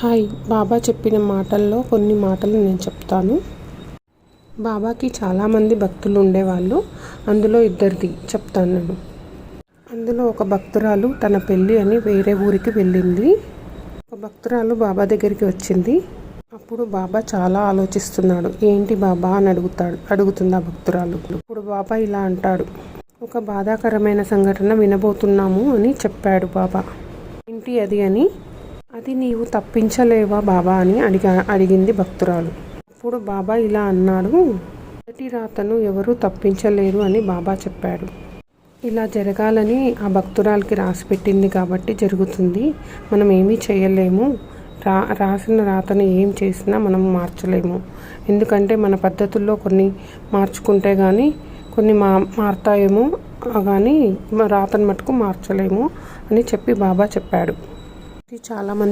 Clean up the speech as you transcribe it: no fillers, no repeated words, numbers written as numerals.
Hi, బాబా చెప్పిన మాటల్లో కొన్ని మాటలు నేను చెప్తాను. బాబాకి చాలామంది భక్తులు ఉండేవాళ్ళు. అందులో ఇద్దరిది చెప్తాను నేను. అందులో ఒక భక్తురాలు తన పెళ్ళి అని వేరే ఊరికి వెళ్ళింది. ఒక భక్తురాలు బాబా దగ్గరికి వచ్చింది. అప్పుడు బాబా చాలా ఆలోచిస్తున్నాడు. ఏంటి బాబా అని అడుగుతుంది ఆ భక్తురాలు. ఇప్పుడు బాబా ఇలా అంటాడు, ఒక బాధాకరమైన సంఘటన వినబోతున్నాము అని చెప్పాడు బాబా. ఏంటి అది అని, అది నీవు తప్పించలేవా బాబా అని అడిగింది భక్తురాలు. అప్పుడు బాబా ఇలా అన్నాడు, మొదటి రాతను ఎవరూ తప్పించలేరు అని బాబా చెప్పాడు. ఇలా జరగాలని ఆ భక్తురాలకి రాసి పెట్టింది కాబట్టి జరుగుతుంది. మనం ఏమీ చేయలేము. రాసిన రాతను ఏం చేసినా మనం మార్చలేము. ఎందుకంటే మన పద్ధతుల్లో కొన్ని మార్చుకుంటే కానీ కొన్ని మారుతాయేమో, కానీ రాతను మటుకు మార్చలేము అని చెప్పి బాబా చెప్పాడు. చాలామంది